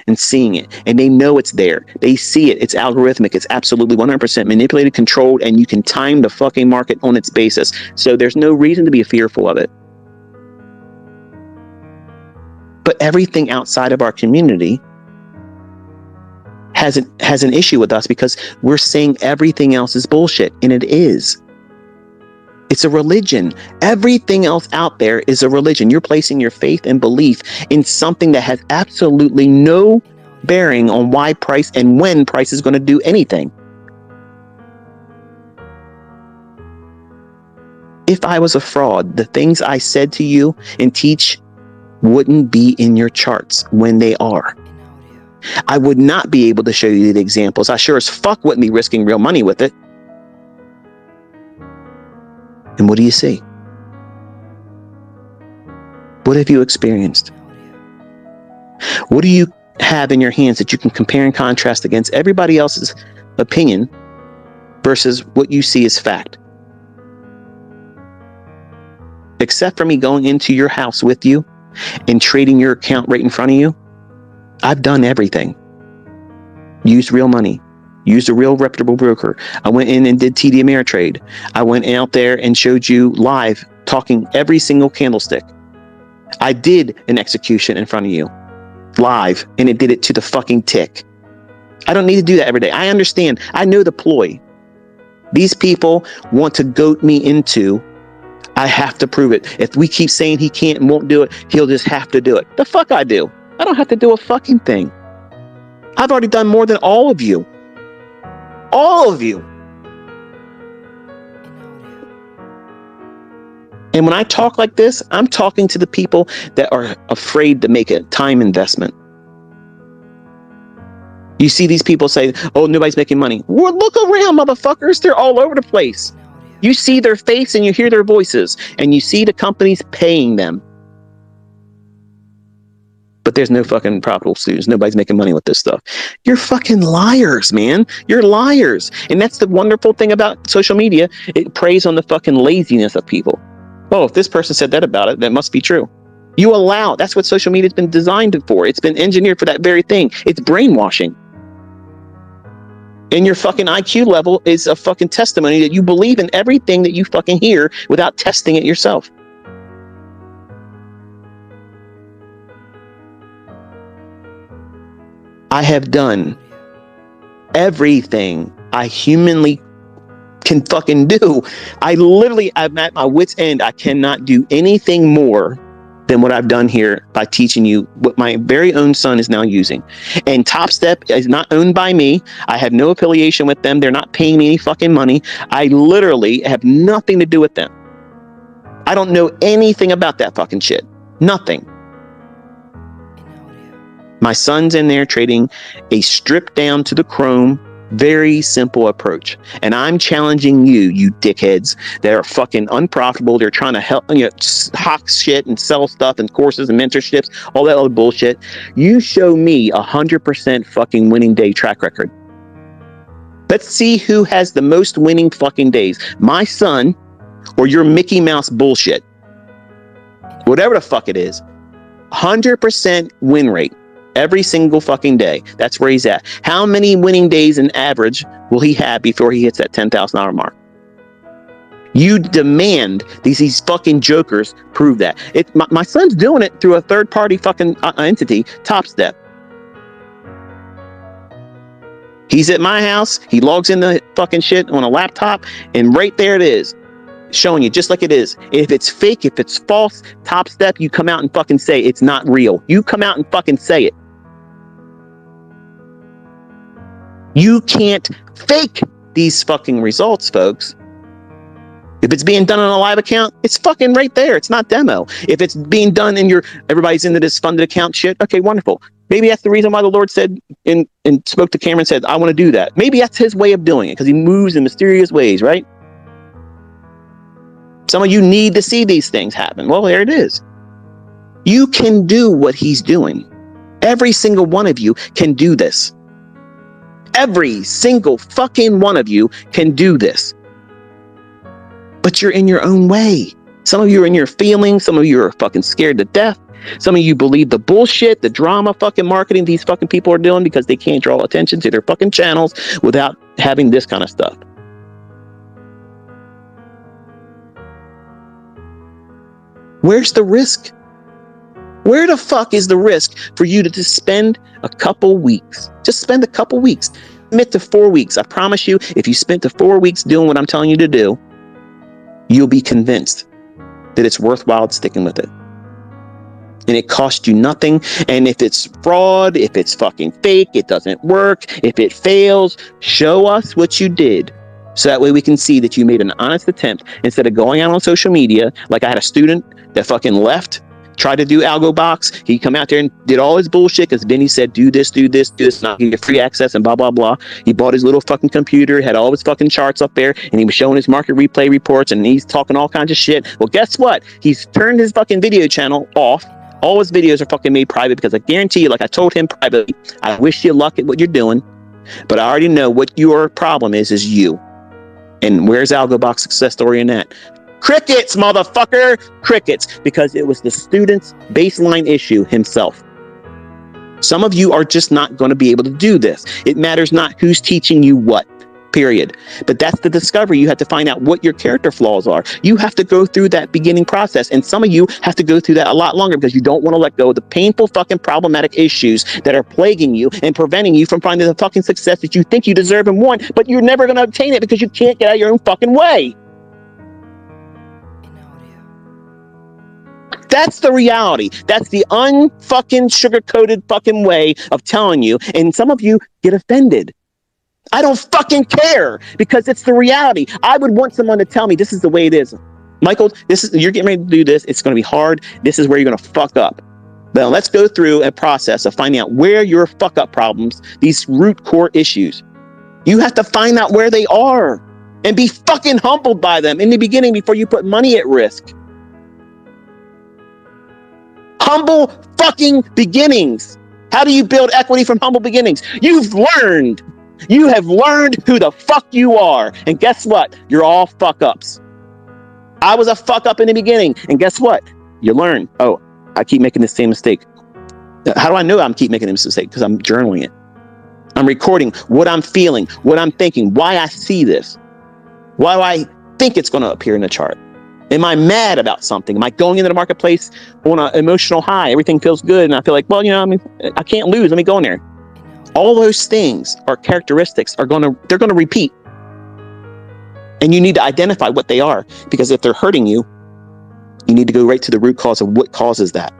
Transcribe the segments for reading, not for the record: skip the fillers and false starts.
and seeing it, and they know it's there. They see it. It's algorithmic. It's absolutely 100% manipulated, controlled, and you can time the fucking market on its basis. So there's no reason to be fearful of it. But everything outside of our community has an issue with us because we're saying everything else is bullshit, and it is. It's a religion. Everything else out there is a religion. You're placing your faith and belief in something that has absolutely no bearing on why price and when price is going to do anything. If I was a fraud, the things I said to you and teach wouldn't be in your charts when they are. I would not be able to show you the examples. I sure as fuck wouldn't be risking real money with it. And what do you see? What have you experienced? What do you have in your hands that you can compare and contrast against everybody else's opinion versus what you see as fact? Except for me going into your house with you and trading your account right in front of you, I've done everything. Used real money. Used a real reputable broker. I went in and did TD Ameritrade. I went out there and showed you live, talking every single candlestick. I did an execution in front of you, live, and it did it to the fucking tick. I don't need to do that every day. I understand. I know the ploy. These people want to goat me into, I have to prove it. If we keep saying he can't and won't do it, he'll just have to do it. The fuck I do. I don't have to do a fucking thing. I've already done more than all of you. All of you. And when I talk like this, I'm talking to the people that are afraid to make a time investment. You see these people say, oh, nobody's making money. Well, look around, motherfuckers. They're all over the place. You see their face and you hear their voices and you see the companies paying them. But there's no fucking profitable students. Nobody's making money with this stuff. You're fucking liars, man. You're liars. And that's the wonderful thing about social media. It preys on the fucking laziness of people. Oh, if this person said that about it, that must be true. You allow, that's what social media has been designed for. It's been engineered for that very thing. It's brainwashing. And your fucking IQ level is a fucking testimony that you believe in everything that you fucking hear without testing it yourself. I have done everything I humanly can fucking do. I'm at my wit's end. I cannot do anything more than what I've done here by teaching you what my very own son is now using. And Top Step is not owned by me. I have no affiliation with them. They're not paying me any fucking money. I literally have nothing to do with them. I don't know anything about that fucking shit. Nothing. My son's in there trading a stripped down to the chrome, very simple approach. And I'm challenging you, you dickheads that are fucking unprofitable. They're trying to help, hawk shit and sell stuff and courses and mentorships, all that other bullshit. You show me 100% fucking winning day track record. Let's see who has the most winning fucking days. My son or your Mickey Mouse bullshit. Whatever the fuck it is. 100% win rate. Every single fucking day. That's where he's at. How many winning days in average will he have before he hits that $10,000 mark? You demand these fucking jokers prove that. My son's doing it through a third party fucking entity, Top Step. He's at my house. He logs in the fucking shit on a laptop, and right there it is. Showing you just like it is. If it's fake, if it's false, Top Step, you come out and fucking say it's not real. You come out and fucking say it. You can't fake these fucking results, folks. If it's being done on a live account, it's fucking right there. It's not demo. If it's being done in everybody's into this funded account shit, okay, wonderful. Maybe that's the reason why the Lord said and spoke to Cameron and said, I want to do that. Maybe that's his way of doing it because he moves in mysterious ways, right? Some of you need to see these things happen. Well, there it is. You can do what he's doing. Every single one of you can do this. Every single fucking one of you can do this. But you're in your own way. Some of you are in your feelings. Some of you are fucking scared to death. Some of you believe the bullshit, the drama fucking marketing these fucking people are doing because they can't draw attention to their fucking channels without having this kind of stuff. Where's the risk? Where the fuck is the risk for you to just spend a couple weeks? Just spend a couple weeks. Commit to 4 weeks. I promise you, if you spent the 4 weeks doing what I'm telling you to do, you'll be convinced that it's worthwhile sticking with it. And it costs you nothing. And if it's fraud, if it's fucking fake, it doesn't work, if it fails, show us what you did. So that way we can see that you made an honest attempt instead of going out on social media. Like I had a student that fucking left, tried to do Algo Box. He come out there and did all his bullshit because Vinny said, do this, and I'll give you free access and blah, blah, blah. He bought his little fucking computer, had all his fucking charts up there, and he was showing his market replay reports, and he's talking all kinds of shit. Well, guess what? He's turned his fucking video channel off. All his videos are fucking made private because I guarantee you, like I told him privately, I wish you luck at what you're doing, but I already know what your problem is you. And where's Algo Box success story in that? Crickets, motherfucker! Crickets, because it was the student's baseline issue himself. Some of you are just not going to be able to do this. It matters not who's teaching you what, period. But that's the discovery. You have to find out what your character flaws are. You have to go through that beginning process. And some of you have to go through that a lot longer because you don't want to let go of the painful fucking problematic issues that are plaguing you and preventing you from finding the fucking success that you think you deserve and want, but you're never going to obtain it because you can't get out of your own fucking way. That's the reality. That's the unfucking sugar-coated fucking way of telling you. And some of you get offended. I don't fucking care because it's the reality. I would want someone to tell me this is the way it is. Michael, you're getting ready to do this. It's going to be hard. This is where you're going to fuck up. Now let's go through a process of finding out where your fuck up problems, these root core issues. You have to find out where they are and be fucking humbled by them in the beginning before you put money at risk. Humble fucking beginnings. How do you build equity from humble beginnings? You have learned who the fuck you are. And guess what? You're all fuck ups. I was a fuck up in the beginning. And guess what? You learn. Oh, I keep making the same mistake. How do I know I'm keep making this mistake? Because I'm journaling it. I'm recording what I'm feeling, what I'm thinking, why I see this, why I think it's going to appear in the chart. Am I mad about something? Am I going into the marketplace on an emotional high? Everything feels good. And I feel like, well, I can't lose. Let me go in there. All those things are characteristics they're going to repeat. And you need to identify what they are, because if they're hurting you, you need to go right to the root cause of what causes that.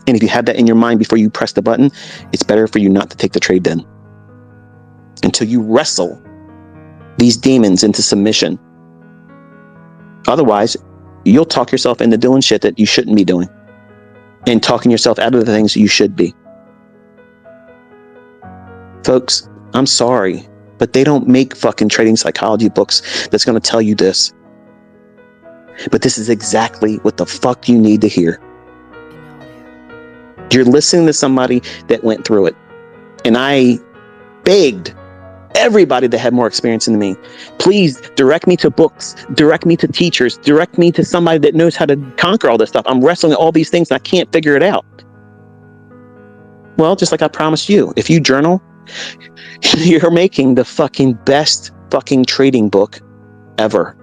And if you have that in your mind before you press the button, it's better for you not to take the trade then until you wrestle these demons into submission. Otherwise, you'll talk yourself into doing shit that you shouldn't be doing and talking yourself out of the things you should be. Folks, I'm sorry, but they don't make fucking trading psychology books that's going to tell you this. But this is exactly what the fuck you need to hear. You're listening to somebody that went through it. And I begged everybody that had more experience than me, please direct me to books, direct me to teachers, direct me to somebody that knows how to conquer all this stuff. I'm wrestling with all these things and I can't figure it out. Well, just like I promised you, if you journal, you're making the fucking best fucking trading book ever.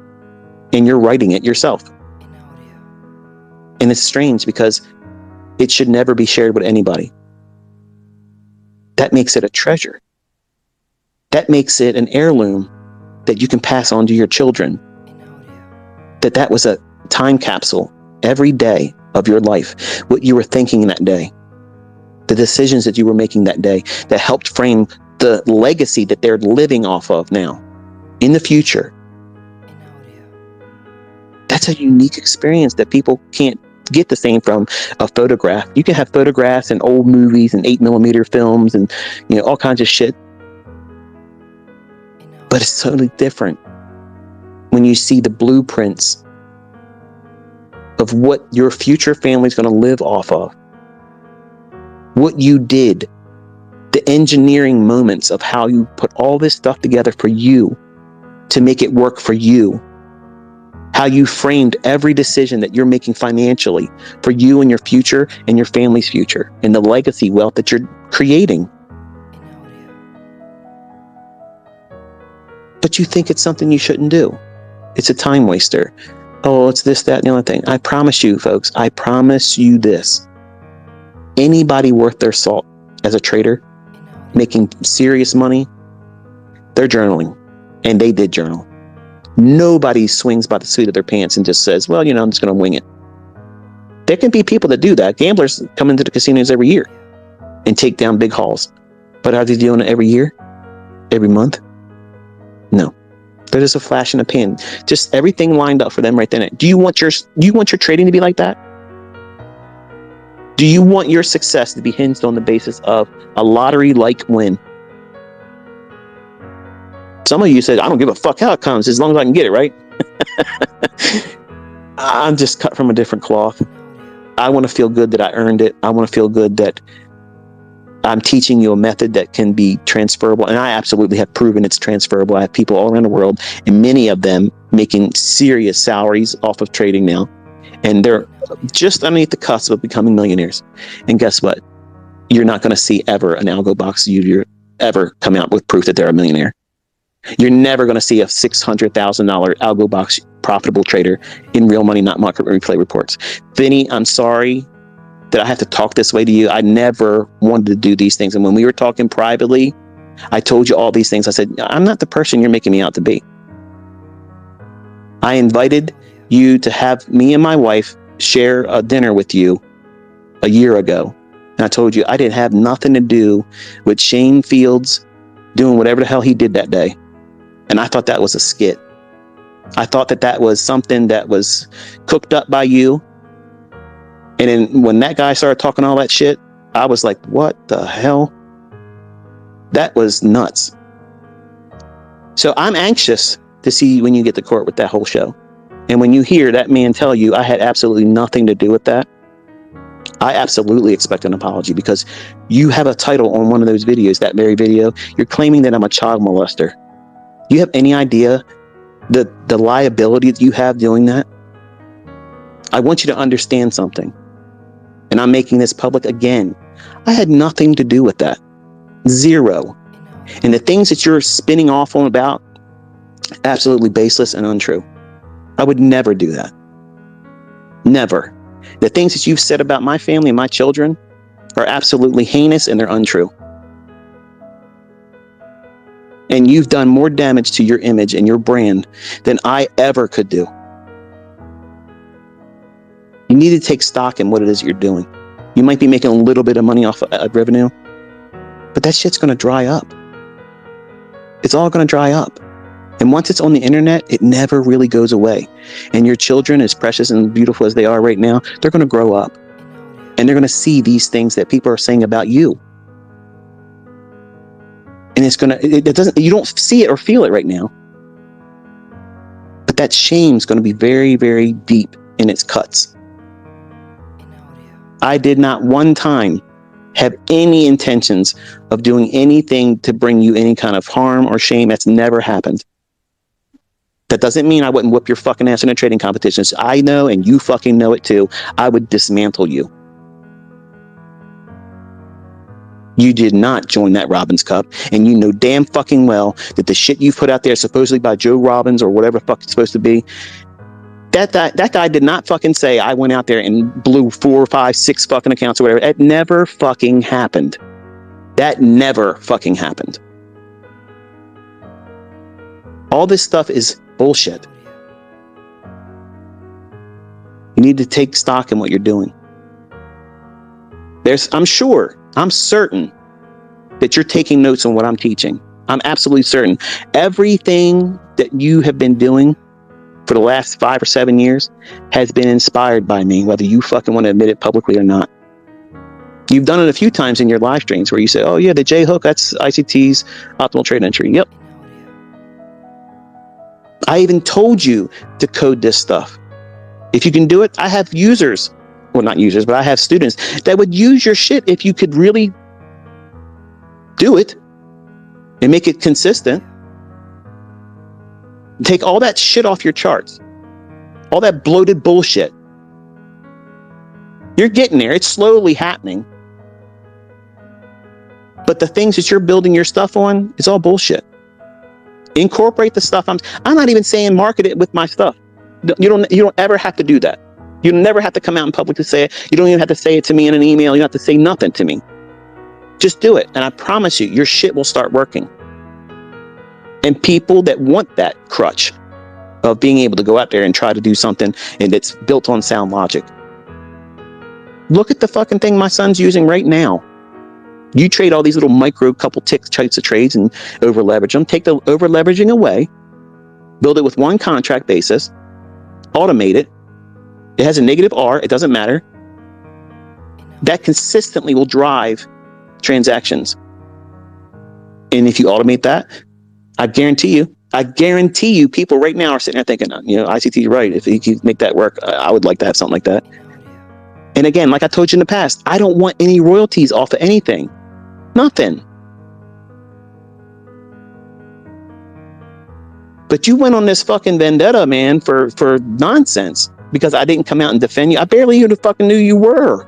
And you're writing it yourself. And it's strange because it should never be shared with anybody. That makes it a treasure. That makes it an heirloom that you can pass on to your children. That was a time capsule every day of your life. What you were thinking that day. The decisions that you were making that day that helped frame the legacy that they're living off of now in the future. That's a unique experience that people can't get the same from a photograph. You can have photographs and old movies and 8mm films and all kinds of shit. But it's totally different when you see the blueprints of what your future family's going to live off of. What you did, the engineering moments of how you put all this stuff together for you to make it work for you. How how you framed every decision that you're making financially for you and your future and your family's future and the legacy wealth that you're creating. But you think it's something you shouldn't do. It's a time waster. Oh, it's this, that, and the other thing. I promise you, folks, I promise you this. Anybody worth their salt as a trader, making serious money, they're journaling. And they did journal. Nobody swings by the seat of their pants and just says, well, I'm just going to wing it. There can be people that do that. Gamblers come into the casinos every year and take down big hauls. But are they doing it every year? Every month? No. They're just a flash in the pan. Just everything lined up for them right then. Do you want your trading to be like that? Do you want your success to be hinged on the basis of a lottery-like win? Some of you said, I don't give a fuck how it comes as long as I can get it, right? I'm just cut from a different cloth. I want to feel good that I earned it. I want to feel good that I'm teaching you a method that can be transferable. And I absolutely have proven it's transferable. I have people all around the world, and many of them making serious salaries off of trading now. And they're just underneath the cusp of becoming millionaires. And guess what? You're not going to see ever an algo box you're ever come out with proof that they're a millionaire. You're never going to see a $600,000 algo box profitable trader in Real Money Not Market Replay reports. Vinny, I'm sorry that I have to talk this way to you. I never wanted to do these things. And when we were talking privately, I told you all these things. I said, I'm not the person you're making me out to be. I invited you to have me and my wife share a dinner with you a year ago. And I told you I didn't have nothing to do with Shane Fields doing whatever the hell he did that day. And I thought that was a skit. I thought that was something that was cooked up by you. And then when that guy started talking all that shit, I was like, what the hell? That was nuts. So I'm anxious to see when you get to court with that whole show. And when you hear that man tell you I had absolutely nothing to do with that, I absolutely expect an apology, because you have a title on one of those videos, that very video. You're claiming that I'm a child molester. Do you have any idea the liability that you have doing that? I want you to understand something. And I'm making this public again. I had nothing to do with that. Zero. And the things that you're spinning off on about, absolutely baseless and untrue. I would never do that. Never. The things that you've said about my family and my children are absolutely heinous, and they're untrue. And you've done more damage to your image and your brand than I ever could do. You need to take stock in what it is you're doing. You might be making a little bit of money off of revenue, but that shit's going to dry up. It's all going to dry up. And once it's on the internet, it never really goes away. And your children, as precious and beautiful as they are right now, they're going to grow up. And they're going to see these things that people are saying about you. And you don't see it or feel it right now. But that shame's going to be very, very deep in its cuts. I did not one time have any intentions of doing anything to bring you any kind of harm or shame. That's never happened. That doesn't mean I wouldn't whip your fucking ass in a trading competitions. I know, and you fucking know it too. I would dismantle you. You did not join that Robbins Cup, and you know damn fucking well that the shit you've put out there, supposedly by Joe Robbins or whatever the fuck it's supposed to be, that guy did not fucking say I went out there and blew 4, 5, 6 fucking accounts or whatever. That never fucking happened. That never fucking happened. All this stuff is bullshit. You need to take stock in what you're doing. I'm certain that you're taking notes on what I'm teaching. I'm absolutely certain. Everything that you have been doing for the last 5 or 7 years has been inspired by me, whether you fucking want to admit it publicly or not. You've done it a few times in your live streams where you say, oh yeah, the J hook, that's ICT's optimal trade entry. Yep. I even told you to code this stuff. If you can do it, I have users, well, not users, but I have students that would use your shit if you could really do it and make it consistent. Take all that shit off your charts. All that bloated bullshit. You're getting there. It's slowly happening. But the things that you're building your stuff on is all bullshit. Incorporate the stuff. I'm not even saying market it with my stuff. You don't ever have to do that. You never have to come out in public to say it. You don't even have to say it to me in an email. You don't have to say nothing to me. Just do it. And I promise you, your shit will start working. And people that want that crutch of being able to go out there and try to do something and it's built on sound logic. Look at the fucking thing my son's using right now. You trade all these little micro couple types of trades and over leverage them. Take the over leveraging away, build it with one contract basis, automate it. It has a negative R. It doesn't matter. That consistently will drive transactions. And if you automate that, I guarantee you people right now are sitting there thinking, ICT, right. If you can make that work, I would like to have something like that. And again, like I told you in the past, I don't want any royalties off of anything. Nothing. But you went on this fucking vendetta, man, for nonsense because I didn't come out and defend you. I barely even fucking knew you were.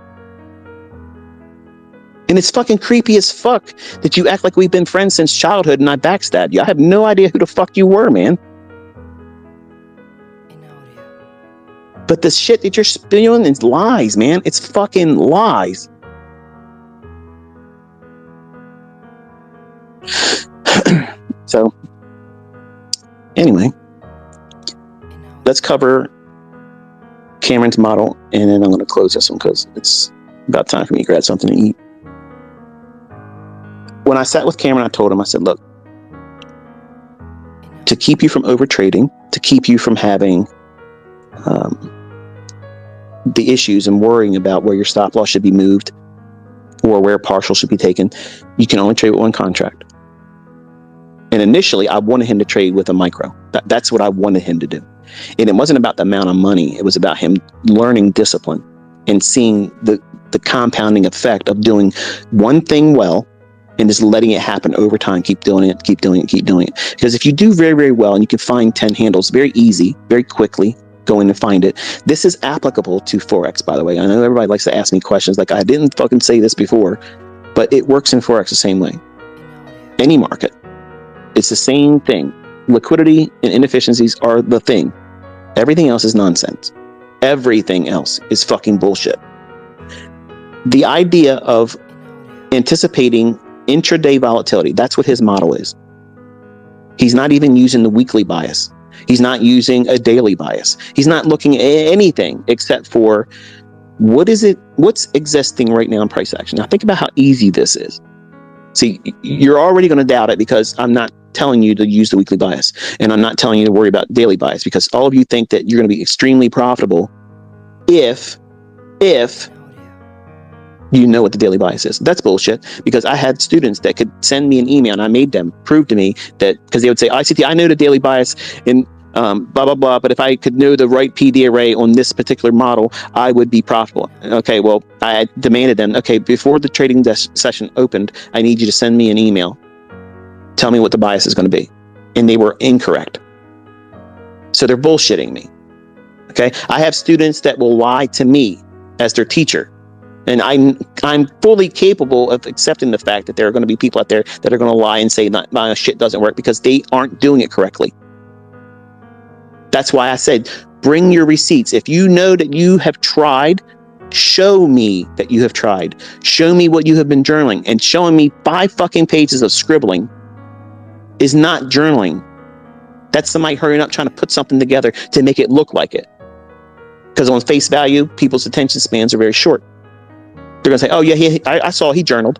And it's fucking creepy as fuck that you act like we've been friends since childhood and I backstabbed you. I have no idea who the fuck you were, man. But the shit that you're spewing is lies, man. It's fucking lies. So, anyway, let's cover Cameron's model, and then I'm going to close this one because it's about time for me to grab something to eat. When I sat with Cameron, I told him, I said, look, to keep you from over trading, to keep you from having the issues and worrying about where your stop loss should be moved or where partial should be taken, you can only trade with one contract. And initially, I wanted him to trade with a micro. That's what I wanted him to do. And it wasn't about the amount of money. It was about him learning discipline and seeing the compounding effect of doing one thing well and just letting it happen over time. Keep doing it. Because if you do very, very well and you can find 10 handles very easy, very quickly, go in and find it. This is applicable to forex, by the way. I know everybody likes to ask me questions like I didn't fucking say this before, but it works in forex the same way. Any market. It's the same thing. Liquidity and inefficiencies are the thing. Everything else is nonsense. Everything else is fucking bullshit. The idea of anticipating intraday volatility, that's what his model is. He's not even using the weekly bias. He's not using a daily bias. He's not looking at anything except for what's existing right now in price action. Now think about how easy this is. See, you're already going to doubt it because I'm not telling you to use the weekly bias, and I'm not telling you to worry about daily bias because all of you think that you're going to be extremely profitable if you know what the daily bias is. That's bullshit, because I had students that could send me an email and I made them prove to me that, because they would say, ICT, I know the daily bias in blah, blah, blah, but if I could know the right PD array on this particular model, I would be profitable. Okay, well, I demanded them, okay, before the trading session opened, I need you to send me an email. Tell me what the bias is going to be. And they were incorrect. So they're bullshitting me. Okay, I have students that will lie to me as their teacher. And I'm fully capable of accepting the fact that there are going to be people out there that are going to lie and say my shit doesn't work because they aren't doing it correctly. That's why I said, bring your receipts. If you know that you have tried, show me that you have tried. Show me what you have been journaling. And showing me 5 fucking pages of scribbling is not journaling. That's somebody hurrying up trying to put something together to make it look like it. Because on face value, people's attention spans are very short. They're going to say, oh yeah, I saw he journaled.